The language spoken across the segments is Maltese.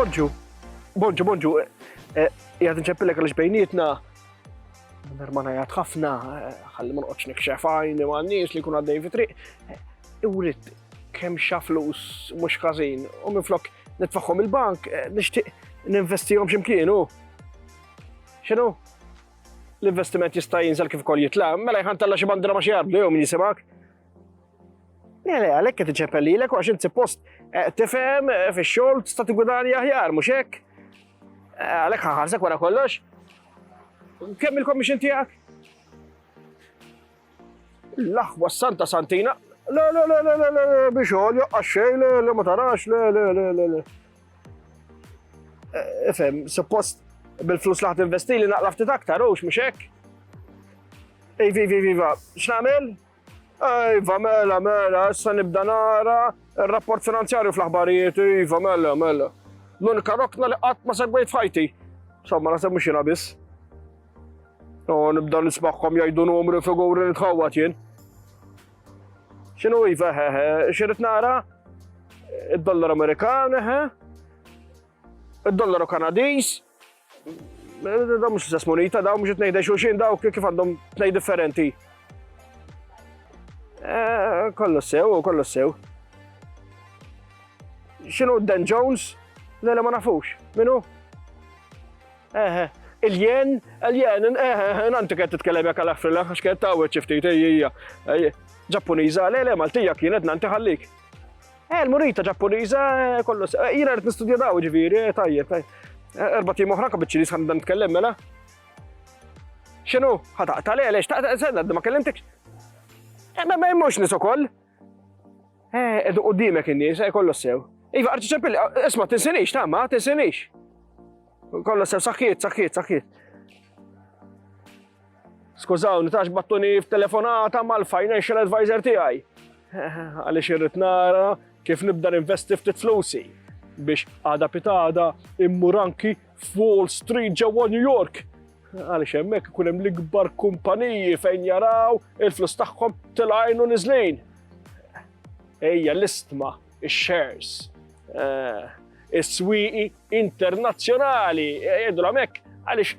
Bonġu, jgħad nċeppilek għalix bejnietna. Nermana jgħad ħafna, ħalli ma noqgħodx nikxefajn ma' n-nies li kun għaddej fi triq. Iwrid kemm xa flus mhux każin u minflok nitfaħħom il-bank, nixtieq ninvestihom x'imkien hu. X'inhu? L-investiment jista' jinżel kif ukoll jitla', mela jħantalla xi bandira ma' xi jarblu jew min jisimak. Le, għalhekk qed inċeppellilek għax inti suppost tifhem fix-xogħol tista' tigwadanja aħjar mhux hekk? Għalhekk ħaħarsek wara kollox. Kemm il-commission tiegħek? L-aħwa santa santina. Le, biex xogħol joqqax xejn, le ma tarax, le. Ifhem, suppost bil-flus li ħadd investi li naqla ftit aktar hux mhux hekk? Iva, x'nagħmel? Iva, mela, issa nibda nara r-rapport finanzjarju fl-aħbarijiet, iva, mela. L-unika rokna li qatt ma segwejt f'ħajti. Somma naseb mhux jiena biss. Nibda nismagħhom jgħidu numri figuri nitħawwat jien. X'inhu iva, x'irid nara? Id-dollar Amerikan, id-dollaru Kanadiż. Da mhux istess munita, daw mhux qed ngħidha xulxin daw kif għandhom tnejn differenti. Kollu sew. X'inhu Dan Jones? Le ma nafux. Minu? Il-jen, nanti qed titkellem jekk għal-Afrila, għax qed tawweġ xi ftit hija. Ġappuniża, le Maltija kienet nanti ħallik. Il-munita Ġappuniża kollu sew. Jiena qed nistudja daw ġifieri, tajjeb. 4 jiem oħra biċ-Ċiniż ħanibda nitkellem mela. X'inhu? Ħataqta' lex, senna ma kellimtekx. Ma jemmux nies ukoll. Edu qudiemek in-nies, kollu sew. Iva, arġi ċempilli, isma' tinsinix, tamma, tinsinix. Kollu sew, saħħiet. Skużawni, tax battuni f'telefonata mal-financial advisor tiegħi. Għaliex irrid nara kif nibda ninvesti ftit flusi biex għada pitada immur anki f'Wall Street ġewwa New York. Għaliex hemmhekk ikun hemm l-ikbar kumpaniji fejn jaraw il-flus tagħhom tilgħin u niżlin. Ejja l-istma, ix-shares, is-swieqi internazzjonali, jgħidu hemmhekk għaliex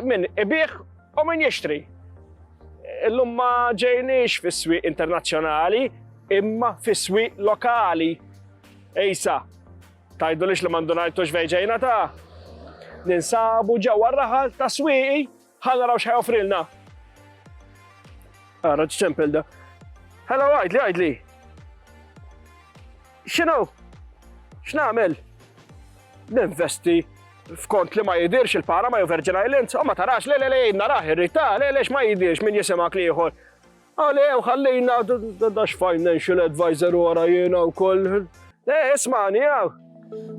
min ibih u min jixtri. Illum ma ġejniex fis-swieq internazzjonali imma fis-swieq lokali. Ejsa, tgħidulix li m'għandu ngħidux fejn ġejna ta'. Ninsabu ġewwa r-raħal ta' swieqi ħa naraw x'ħajofrilna. Ara ċempel da. Hello, għajdli. X'inhu? X'nagħmel? Ninvesti f'kont li ma jidirx il-para ma Virgin Islands, ma tarax le naraħ ir-rita, lex ma jidirx min jisimak liħor. Ħallina dax financial advisor wara jiena wkoll. Ismani jew.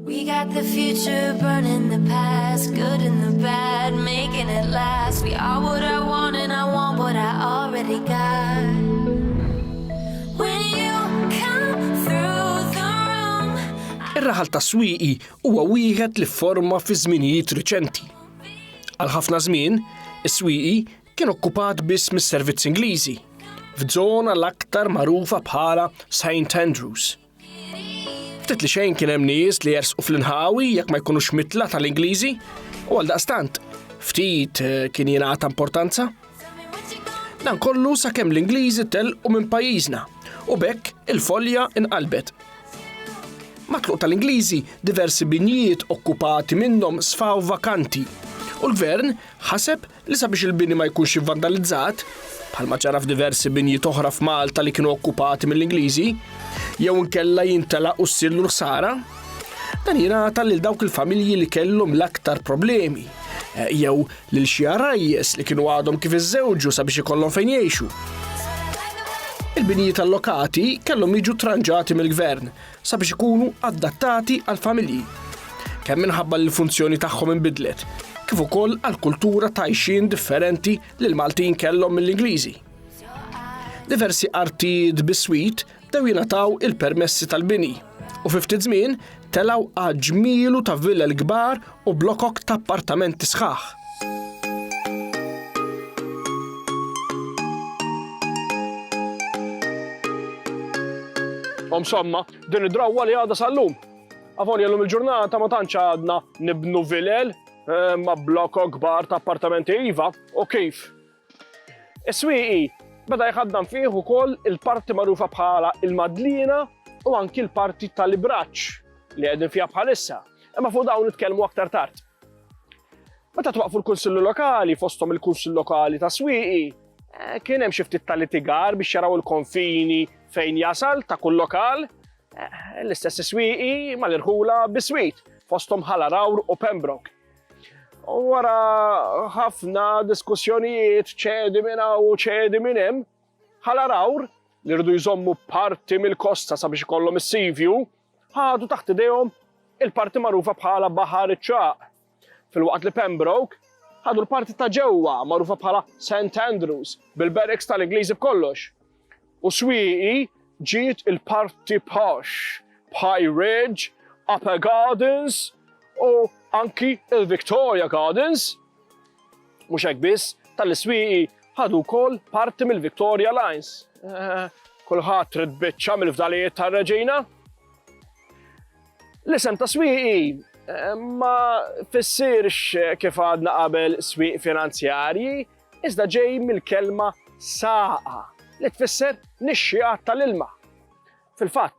We got the future burning the past, good and the bad, making it last. We are what I want and I want what I already got. When you come through the room. Ir-raħal ta' swieqi huwa wieħed li forma fi żminijiet riċenti. Għal ħafna żmien, is-swieqi kien okkupat biss mis-servizz Ingliżi, f'żona l-aktar magħrufa bħala St. Andrews. Ftit li xejn kien hemm nies li jersqu fl-inħawi jekk ma jkunux mitla tal-Ingliżi u għaldaqstant ftit kien jingħata importanza. Dan kollu sakemm l-Ingliżi telqu minn pajjiżna u bekk il-folja inqalbet. Matluq tal-Ingliżi diversi binjiet okkupati minnhom sfaw vakanti u l-gvern ħaseb li sabiex il-bini ma jkunx ivvandalizzat bħalma ġara f'diversi binjiet oħra f'Malta li kienu okkupati mill-Ingliżi, jew inkella jintelaq u ssirlu ħsara, dan jingħata lil dawk il-familji li kellhom l-aktar problemi, jew lil xi arrajjes li kienu għadhom kif iżżewġu sabiex ikollhom fejn jgħixu. Il-binijiet allokati kellhom jiġu tranġati mill-gvern sabiex ikunu adattati għall-familji, kemm minħabba li l-funzjoni tagħhom inbidlet, kif ukoll għall-kultura għajxin differenti li l-Maltin kellhom mill-Ingliżi. Diversi artijiet bis-swit dew jingħataw il-permessi tal-bini u fi ftit żmien telgħu ġmielu ta' villel kbar u blokok ta' appartamenti sħaħ. Insomma, din id-drawwa li għadha sal-lum. Avolja l-lum il-ġurnata ma tantx għadna nibnu vilel ma' blok kbar ta' appartamenti iva u kif. Is-swieqi beda jħaddam fih ukoll il-parti magħrufa bħala il-Madlina u anki l-parti tal-Ibraċċ li qegħdin fiha bħalissa, imma fuq dawn nitkellmu aktar tard. Meta twaqfu l-Kunsillu Lokali fosthom il-Kunsill Lokali ta' Swieqi, kien hemm xi ftit tal-litigar biex jaraw il-konfini fejn jasal ta' kull lokal. L-istess Swieqi mal-irħula bis-Swiet fosthom Ħalarawr u Pembroke. U wara ħafna diskussjonijiet ċedi minn hawn u ċedi minn hemm, Ħalarawr li rridu jżommu parti mill-kosta sabiex ikollhom is-sea view, ħadu taħt idejhom il-parti magħrufa bħala Baħar iċ-Ċaq. Fil-waqt li Pembroke ħadu l-parti ta' ġewwa magħrufa bħala St Andrews bil-barracks tal-Ingliżi b'kollox. U Swieqi ġiet il-parti posh, Pie Ridge, Upper Gardens u anki il-Victoria Gardens. Mhux hekk biss, tal-Swieqi ħadu wkoll parti mill-Victoria Lines. Kulħadd trid biċċa mill-fdalijiet tar-Reġina. L-isem ta' Swieqi ma fissirx kif għadna qabel swieq finanzjarji, iżda ġej mill-kelma saqa li tfisser nixxieqat tal-ilma. Fil-fatt,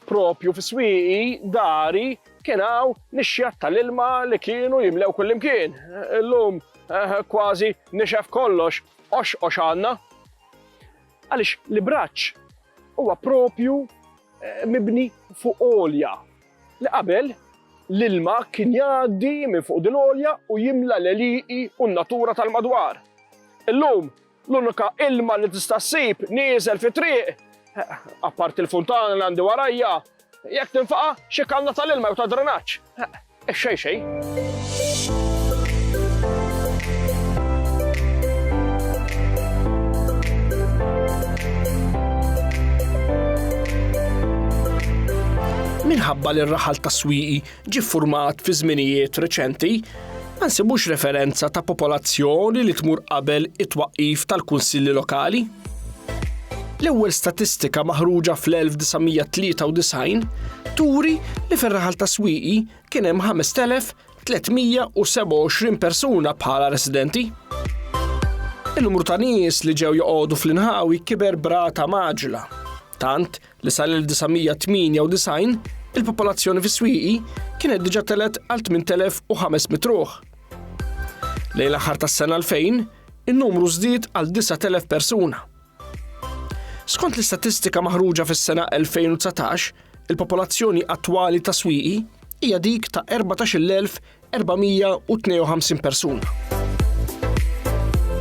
propju fi Swieqi dari kien hawn nixxieqat tal-ilma li kienu jimlew kullimkien. Illum kważi nixef kollox ox għandna. Għaliex l-Ibraċċ huwa propju mibni fuq għolja li qabel l-ilma kien jgħaddi minn fuq din l-għolja u jimla l-eliqi u n-natura tal-madwar. Illum l-unika ilma li tista' ssib nieżel fi triq, apart il-funtana li għandi warajja, jekk tinfaqa' xi kanna tal-ilma jew ta' drenaġġ. Xejn. Minħabba li r-raħal ta' Swieqi ġie ffurmat fi żminijiet reċenti, ma nsibux referenza ta' popolazzjoni li tmur qabel it-twaqqif tal-kunsilli lokali. L-ewwel statistika maħruġa fl-1993 turi li fir-raħal ta' Swieqi kien hemm 5327 persuna bħala residenti. Il-numru ta' nies li ġew joqogħdu fl-inħawi kiber brata maġla, tant li sal-1998 il-popolazzjoni fi Swieqi kienet diġà telet għal 8500 ruħ. Lejn l-aħħar tas-sena 2000, in-numru żdied għal 9000 persuna. Skont l-istatistika maħruġa fis-sena 2019, il-popolazzjoni attwali ta' Swieqi hija dik ta' 14,452 persuna.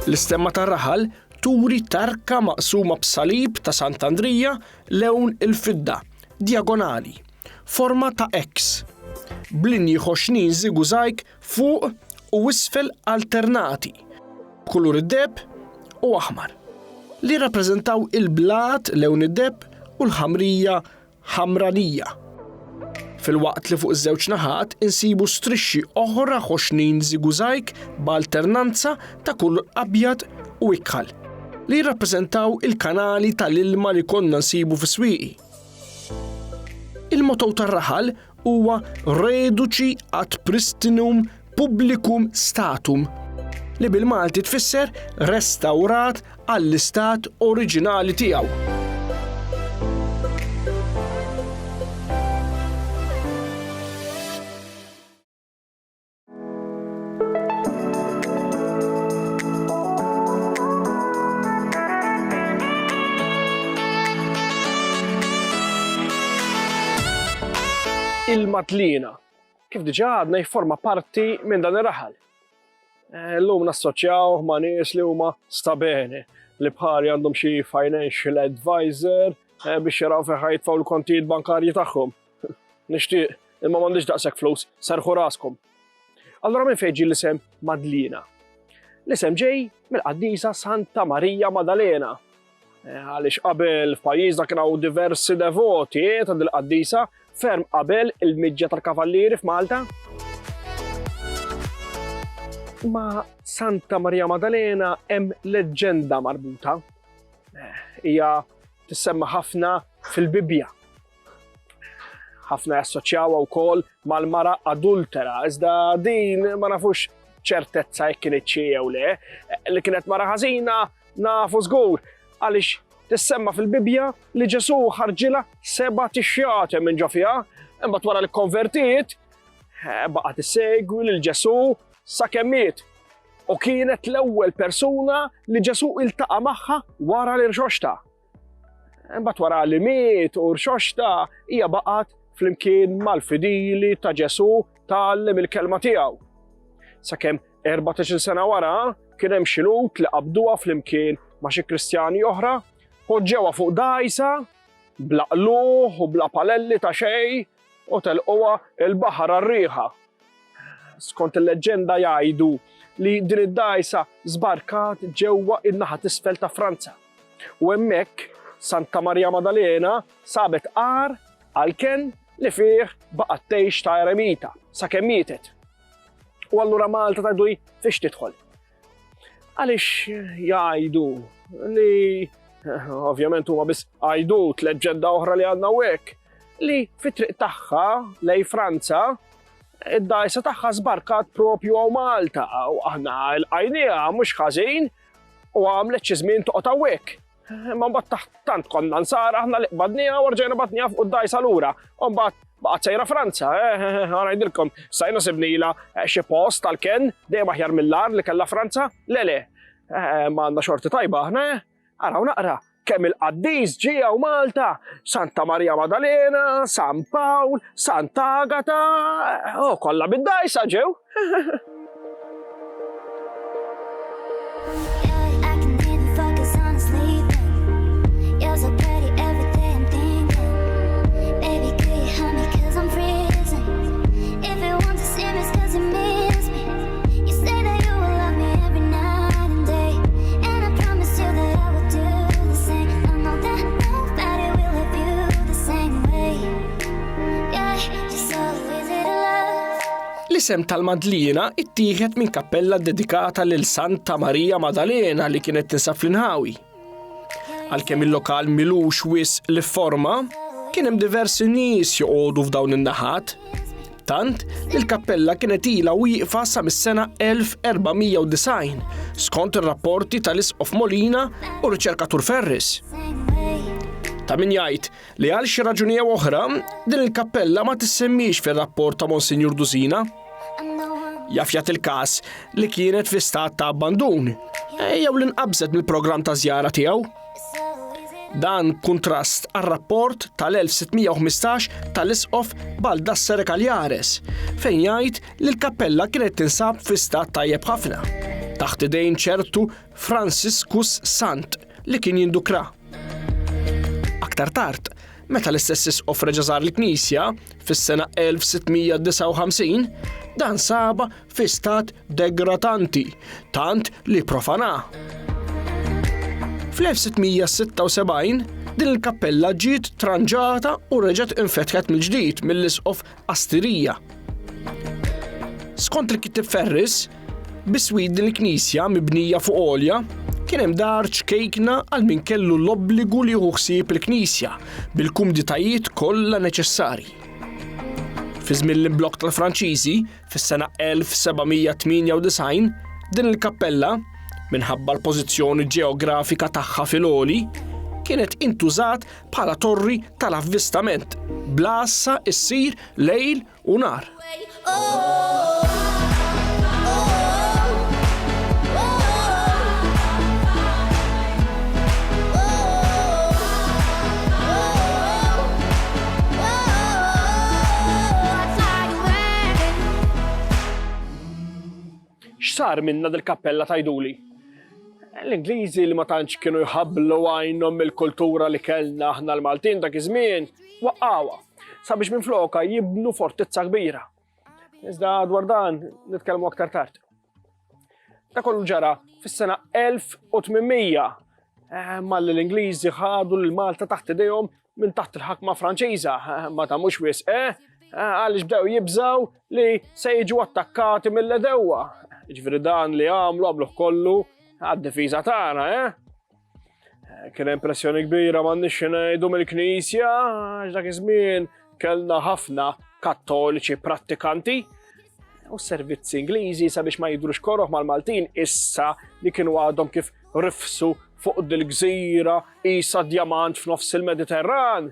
L-istemma tar-raħal turi tarka maqsuma b'salib ta' Sant'Andrija lewn il-fidda, diagonali, forma ta' X, blinji ħoxnin żigużajk fuq u isfel alternati, kulur id-deb u aħmar, li rappreżentaw il-blat lewn id-deb u l-ħamrija ħamranija. Fil-waqt li fuq iż-żewġ naħat insibu strixxi oħra ħoxnin żigużajk b'alternanza ta' kulur abjad u ikħal, li jirrappreżentaw il-kanali tal-ilma li konna nsibu fi Swieqi. Il-motto tar-raħal huwa Reduci ad pristinum publicum statum, li bil-Malti tfisser restawrat għall-istat oriġinali tiegħu. Il-Madlina, kif diġà għadna jforma parti minn dan ir-raħal. Llum nassoċjaw ma' nies li huma stabeni li bħali għandhom xi financial advisor biex jaraw fejn ħajtfgħu l-kontijiet bankarji tagħhom. Nixtieq, imma m'għandix daqshekk flus, serħu raskom. Allura minn fejn ġie l-isem Madlina? L-isem ġej mill-Qaddisa Santa Marija Maddalena. Għaliex qabel f'pajjiżna kien hawn diversi devoti ta' dil-Qaddisa ferm qabel il-Miġġa tal-Kavallieri f'Malta. Ma' Santa Marija Maddalena hemm leġġenda marbuta. Hija tissemma ħafna fil-Bibja. ħafna jassoċjawha wkoll mal-mara adultera, iżda din ma nafux ċertezza jekk kienet xi jew le, li kienet mara ħażina nafu żgur għaliex tissemma fil-Bibja li Ġesu ħarġilha 7 tixjat minn ġo fiha, imbagħad wara li konvertiet baqgħet issegwi lil Ġesu sakemm miet. U kienet l-ewwel persuna li Ġesu iltaqa' magħha wara li rxoxta. Imbagħad wara li miet u rxoxta hija baqgħet flimkien mal-fidili ta' Ġesu tgħallem il-kelma tiegħu. Sakemm 14 sena wara kien hemm xi lut li qabduha flimkien ma' xi Kristjani oħra, poġġewha fuq dgħajsa bla qluħ u bla palelli ta' xejn u telquha il-baħar għar-rieħa. Skont il-leġenda jgħidu li din id-dgħajsa żbarkat ġewwa in-naħa t'isfel ta' Franza. U hemmhekk Santa Marija Maddalena sabet qar għalken li fih baqgħet tgħix ta' eremita sakemm mietet. U allura Malta tgħidu li fiex tidħol. Għaliex jgħidu li ovvjament huma biss għajdut leġenda oħra li għandna hekk li fit-triq tagħha lejn Franza id-dgħajsa tagħha żbarkat propju hawn Malta u aħna lqajniha mhux ħażin u għamlet xi żmien toqgħod hawnhekk. Imma mbagħad tant konna nsar aħna li qbadniha u rġejna batniha fuq id-dgħajsa lura u mbagħad baqgħet sejra Franza. Ngħidilkom sajna sibnila xi post tal-ken dejjem aħjar mill-ar li kellha Franza. Le, ma għandna xorti tajba aħna. Araw naqra kemm il-qaddiż ġie hawn Malta, Santa Marija Maddalena, San Pawl, Santa Agata, kollha bid-dgħajsa ġew. L-isem tal-Madlina ittieħed minn kappella dedikata lil Santa Marija Maddalena li kienet tinsab fl-Inħawi. Għalkemm il-lokal milux wisq li forma, kien hemm diversi nies joqogħdu f'dawn in-naħat. Tant li l-kappella kienet ilha wieqfa sa mis-sena 1490 skont ir-rapporti tal-Isqof Molina u riċerkatur Ferris. Ta' min jgħid li għal xi raġuni oħra din il-kappella ma tissemmix fir-rapport ta' Monsinjur Dusina. Jaf jagħti il-każ li kienet fi stat ta' abbandun, jew li nqabżet mill-programm ta' żjara tiegħu. Dan kuntrast għar-rapport tal-1615 tal-Isqof Baldassare Kaljares fejn jgħid li l-kappella kienet tinsab fi stat tajjeb ħafna taħt idejn ċertu Franciscus Sant li kien jindukra. Aktar tard, meta l-istess Isqof reġa' żar l-Knisja fis-sena 1659, dan saba fi stat degradanti, tant li profana. Fl-1676 din il-kappella ġiet tranġata u reġgħet infetħet mill-ġdid mill-Isqof Astirija. Skont li kiteb Ferris, biswid din il-Knisja mibnija fuq għolja kien hemm dar ċkejkna għal min kellu l-obbligu li jieħu ħsieb il-Knisja bil-kumditajiet kollha neċessarji. Fi żmien l-imblokk tal-Franċiżi fis-sena 1798 din il-kappella minħabba l-pożizzjoni ġeografika tagħha fil-għoli kienet intużat bħala torri tal-avvistament blassa issir lejl u nar. X'sar minna dil-kappella tajduli? L-Ingliżi li ma tantx kienu jħabblu għajnhom mill-kultura li kellna aħna l-Maltin dak iż-żmien waqqawha sabiex minfloka jibnu fortizza kbira. Iżda dwar dan nitkellmu aktar tard. Dak kollu ġara fis-sena 1800 malli l-Ingliżi ħadu lil Malta taħt idejhom minn taħt il-ħakma Franċiża ma tagħmux wisq għaliex bdew jibżgħu li se jiġu attakkati mill-Edewwa. Jiġifieri dan li għamluh kollu għad-difiża tagħna, Kien impressjoni kbira m'għandniex ngħidu mill-Knisja għax dak iż-żmien kellna ħafna kattoliċi prattikanti u servizzi Ingliżi sabiex ma jidrux koroħ mal-Maltin issa li kienu għadhom kif rifsu fuq dil-gżira isa djamant f'nofs il-Mediterran.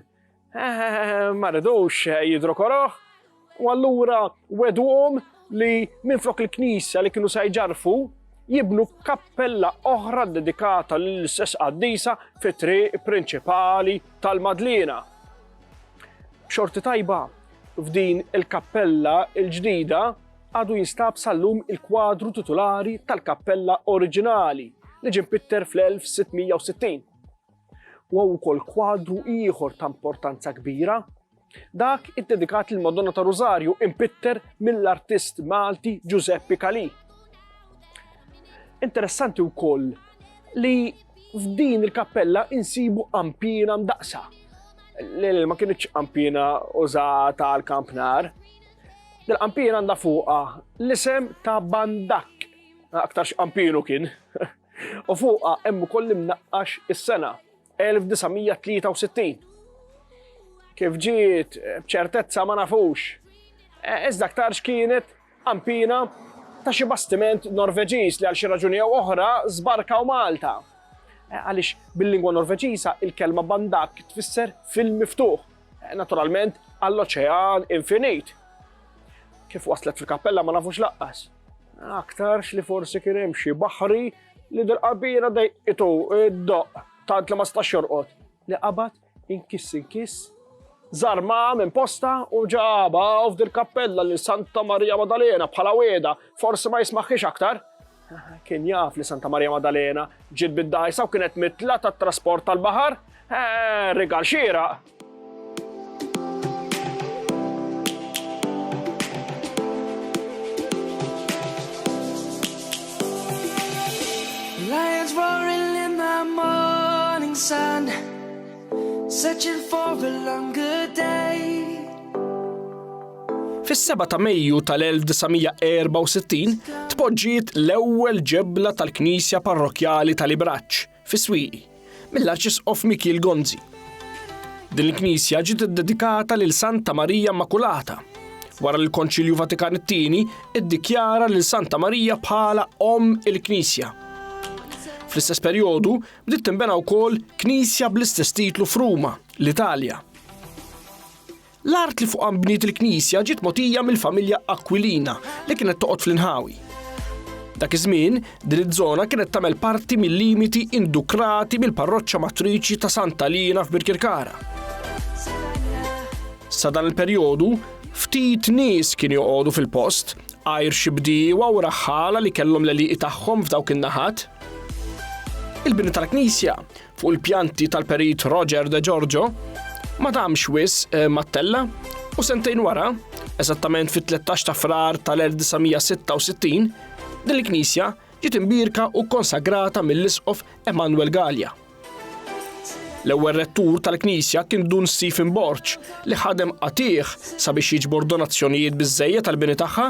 Ma rridux jidru koroħ u allura wedwhom li minflok il-Knisja li kienu se jġarfu jibnu kappella oħra dedikata lill-istess qaddisa fit-triq prinċipali tal-Madlina. B'xorti tajba, f'din il-kappella il-ġdida għadu jinstab sal-lum il-kwadru titolari tal-kappella oriġinali li ġie mpitter fl-1660. U wkoll kwadru ieħor ta' importanza kbira, dak iddedikat lil Madonna ta' Rożarju impitter mill-artist Malti Giuseppe Calì. Interessanti wkoll li f'din il-kappella insibu ampina mdaqsa. Ma kienx ampina użata għal kampnar. Dil-ampina għandha fuqha l-isem ta' Bandak, aktarx ampinu kien. U fuqha hemm ukoll imnaqqax is-sena 1963. Kif ġiet b'ċertezza ma nafux. Iżda aktarx kienet ampina ta' xi bastiment Norveġiż li għal xi raġuni jew oħra żbarkaw Malta. Għaliex bil-lingwa Norveġiża il-kelma Bandak tfisser fil-miftuħ, naturalment għall-oċean infinit. Kif waslet fil-kappella ma nafux laqqas. Aktarx li forsi kien hemm xi baħri li dil-qabira dejqitu id-doq tant li ma stax jorqod. Li qabad inkiss żarma minn posta u ġaba f'dil-kappella lil Santa Maria Maddalena bħala wieda forsi ma jismaħħix aktar. Kien jaf li Santa Maria Maddalena ġiet bid-dajsa u kienet mitla tat-trasport tal-baħar. Rigal xieraq. Lions roaring in the morning sun, searching for a longer day. Fis-7 ta' Mejju tal-1964 tpoġġiet l-ewwel ġebla tal-Knisja Parrokjali ta' Libraċ fi Swieqi mill-Arċisqof Michiel Gonzi. Din il-Knisja ġiet iddedikata lil Santa Marija Immakulata wara l-Konċilju Vatikan II iddikjara lil Santa Marija bħala il-Knisja. Fl-istess perjodu bdiet tinbena wkoll knisja bl-istess titlu f'Ruma, l-Italja. L-art li fuqha bniet il-knisja ġiet mogħtija mill-familja Aquilina li kienet toqgħod fl-inħawi. Dak iż-żmien din iż-żona kienet tagħmel parti mill-limiti indukrati mill-parroċċja matriċi ta' Santa Lina f'Birkirkara. Sa dan il-perjodu ftit nies kienu joqogħdu fil-post, għajr xi bdiewa u raħħala li kellhom l-għeliqi tagħhom f'dawk in-naħat. Il-bini tal-Knisja fuq il-pjanti tal-perit Roger de Giorgio ma damx wis mattella u sentejn wara, eżattament fit-13 ta' frar tal-1966, din il-Knisja ġiet imbirka u konsagrata mill-Isqof Emanuel Gallia. L-ewwel rettur tal-Knisja kien Dun Stephen Borch li ħadem qatih sabiex jiġbor donazzjonijiet biżżejjed tal-bini tagħha.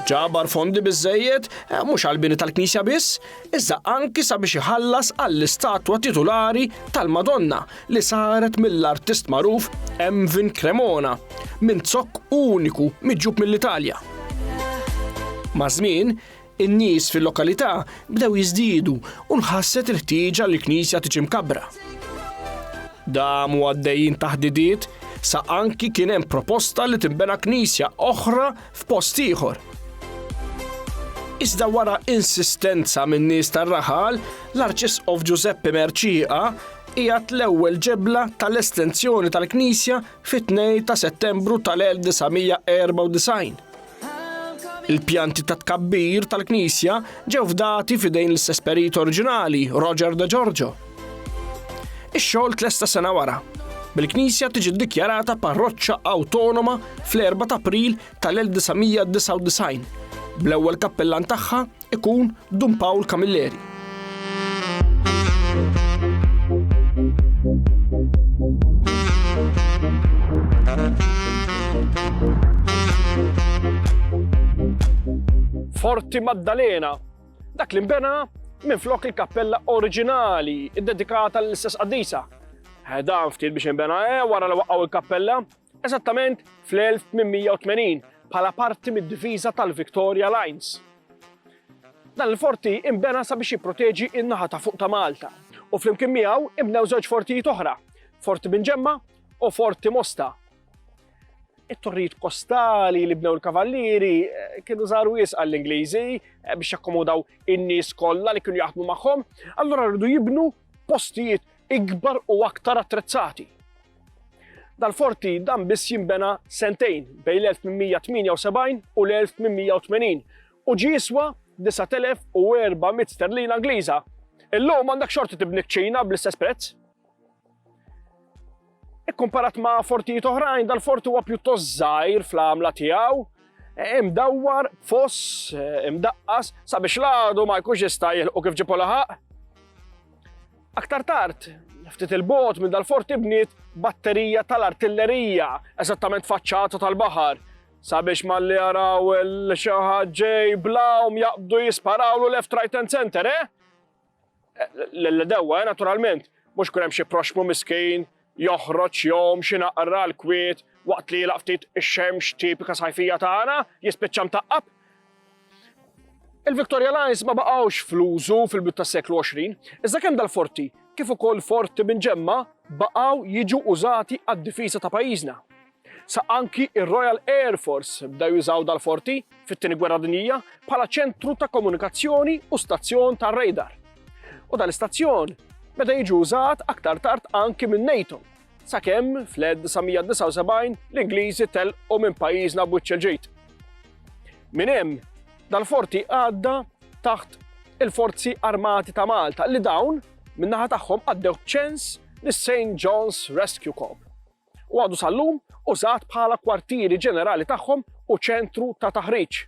Ġabar fondi biżżejjed mhux għall-bini tal-Knisja biss, iżda anki sabiex iħallas għall-istatwa titolari tal-Madonna li saret mill-artist magħruf Emvin Cremona minn zokk uniku miġġub mill-Italja. Ma' żmien, in-nies fil-lokalità bdew jiżdiedu u nħasset il-ħtieġa li l-Knisja tiġi mkabbra. Damu għaddejjin taħdidiet sa anki kien hemm proposta li tinbena knisja oħra f'post ieħor. Iżda wara insistenza minn nies tar-raħal, l-Arċisqof Giuseppe Merċieqa qiegħed l-ewwel ġebla tal-estensjoni tal-Knisja fit-2 ta' Settembru tal-1994. Il-pjanti ta' tkabbir tal-Knisja ġew fdati f'idejn l-Esperit oriġinali Roger de Giorgio. Ix-xogħol tlesta sena wara. Bil-Knisja tiġi ddikjarata parroċċa awtonoma fl-4 ta' April tal-1999. Bl-ewwel kappellan tagħha ikun Dun Paul Camilleri. Forti Maddalena, dak li nbena minflok il-kappella oriġinali iddedikata l-istess qaddisa. Dan ftit biex inbena wara li waqqgħu l-kappella, eżattament fl-1880 bħala parti mid-difiża tal-Victoria Lines. Dan il-forti inbena sabiex jipproteġi in-naħa ta' fuq ta' Malta u flimkien miegħu inbnew żewġ fortijiet oħra, Forti Binġemma u Forti Mosta. It-torrijiet kostali li bnew il-kavallieri kienu żaru wisq għall-Ingliżi biex jakkomodaw in-nies kollha li kienu jaħdmu magħhom, allura rridu jibnu postijiet ikbar u aktar attrezzati. Dal-forti dan biss jinbena sentejn bejn l-1878 u l-1880 u ġie jiswa 9,400 sterlina Ingliża. Illum għandek xorti tibni ċina bl-istess prezz. Ikkomparat ma' fortijiet oħrajn, dal-forti huwa pjuttost żgħir fl-għamla tiegħu, imdawwar, foss, imdaqqas, sabiex l-għadu ma jkunx jista' jilħu kif ġipu laħaq. Aktar tard, ftit il-bogħod minn dal-forti bniet batterija tal-artillerija, eżattament faċċata tal-baħar, sabiex malli jaraw xi ħadd ġej blawm jaqbdu jisparawlu left, right and center, L-dewwa, naturalment, mhux kun hemm xi proxmu miskejn joħroġ jom xi naqra l-kwiet waqt li jilaq ftit ix-xemx tipika sajfija tagħna jispiċċa mtaqqab. Il-Victoria Lines ma baqgħux fl-użu fil-bidu tas-seklu 20, iżda kemm dal-forti kif ukoll Forti Binġemma baqgħu jiġu użati għad-difiża ta' pajjiżna. Sa anki ir-Royal Air Force bdew jużaw dal-forti fit-tieni Gwerra Dinjija bħala ċentru ta' komunikazzjoni u stazzjon tar-radar. U dal-istazzjon beda jiġu użat aktar tard anki minn NATO, sakemm fl-1979 l-Ingliżi telqu minn pajjiżna b'wiċċ il-ġejt. Minn hemm dal-forti għadda taħt il-Forzi Armati ta' Malta li dawn min-naħa tagħhom għaddew ċens lis-St. John's Rescue Corps. U għadu sal-lum użat bħala kwartieri ġenerali tagħhom u ċentru ta' taħriġ.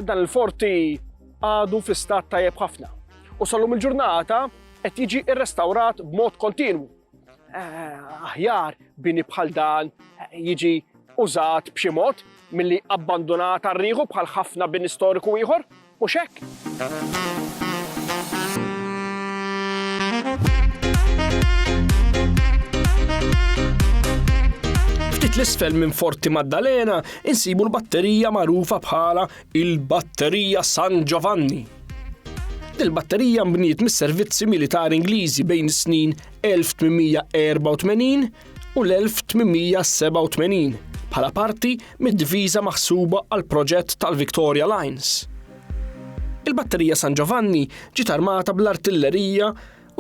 Dan il-forti għadu fi stat tajjeb ħafna u sal-lum il-ġurnata qed jiġi rrestawrat b'mod kontinwu. Aħjar bini bħal dan jiġi użat b'xi mod milli abbandonat għar-rieħu bħal ħafna bini storiku ieħor, mhux hekk? Ftit l-isfel minn Forti Maddalena insibu l-batterija magħrufa bħala il-Batterija San Giovanni. Il-batterija mbniet mis-servizzi militari Ingliżi bejn is-snin 1884 u l-1887 bħala parti mid-diviża maħsuba għal proġett tal-Victoria Lines. Il-batterija San Giovanni ġiet armata bl-artillerija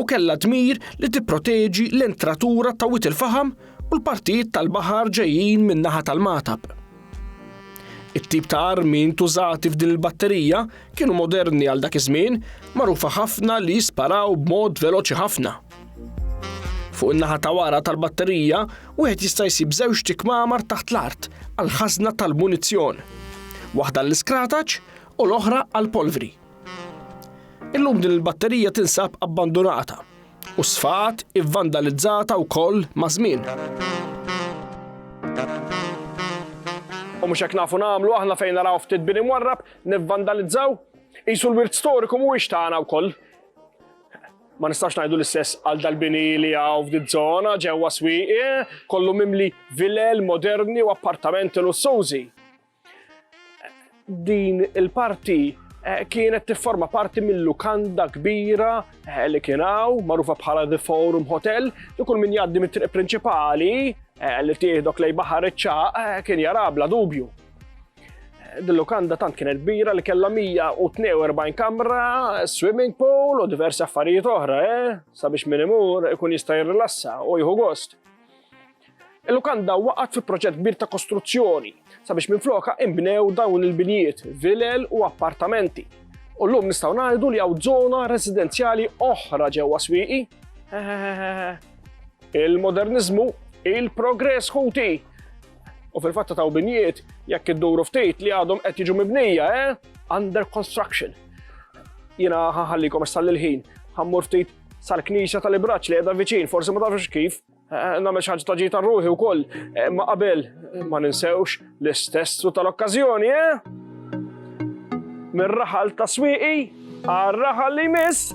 u kellha dmir li tipproteġi l-entratura ta' wiet il-faħam u l-partijiet tal-baħar ġejjin min-naħa tal-matab. It-tip ta' armi ntużati f'din il-batterija kienu moderni għal dak iż-żmien, magħrufa ħafna li jisparaw b'mod veloċi ħafna. Fuq in-naħa ta' wara tal-batterija wieħed jista' jsib żewġ tikmamar taħt l-art għal ħażna tal-munizzjon, waħda l-iskrataġġ u l-oħra għall-polvri. Illum din il-batterija tinsab abbandonata u sfat ivvandalizzata wkoll ma' żmien. U mhux hekk nafu nagħmlu aħna fejn naraw ftit bini mwarrab nivvandalizzaw, qisu l-wirt storiku mhuwiex tagħna wkoll. Ma nistax ngħidu l-istess għal dal-bini li hawn f'din żona ġewwa swieqi kollu mimli vilel moderni u appartamenti lussużi. Din il-parti kienet tifforma parti mill-lukanda kbira li kien hawn magħrufa bħala The Forum Hotel li kull min jgħaddi mit-triq prinċipali li tieħdok lejn baħar iċ-ċaq kien jara bla dubju. Dil-lukanda tant kienet kbira li kellha 142 kamra, swimming pool u diversi affarijiet oħra, sabiex min imur ikun jista' jirrilassa u jieħu gost. Il-lukanda waqgħet fi proġett kbir ta' kostruzzjoni sabiex minfloka inbnew dawn il-binijiet, vilel u appartamenti. U llum nistgħu ngħidu li hawn żona residenzjali oħra ġewwa swieqi. Il-moderniżmu, il-progress ħuti. U fil-fatt ta' binijiet jekk idduru ftit li għadhom qed jiġu mibnija, under construction. Jiena ħallikom issa l-ħin, ħammur ftit sal-Knisja tal-Ibraċċ li qiegħda viċin, forsi ma tafx kif, nagħmel xi ħaġa ta' ġid tar-ruħi wkoll, ma qabel ma ninsewx l-istessu tal-okkażjoni, Mir-raħal ta' swieqi għar-raħal li jmiss.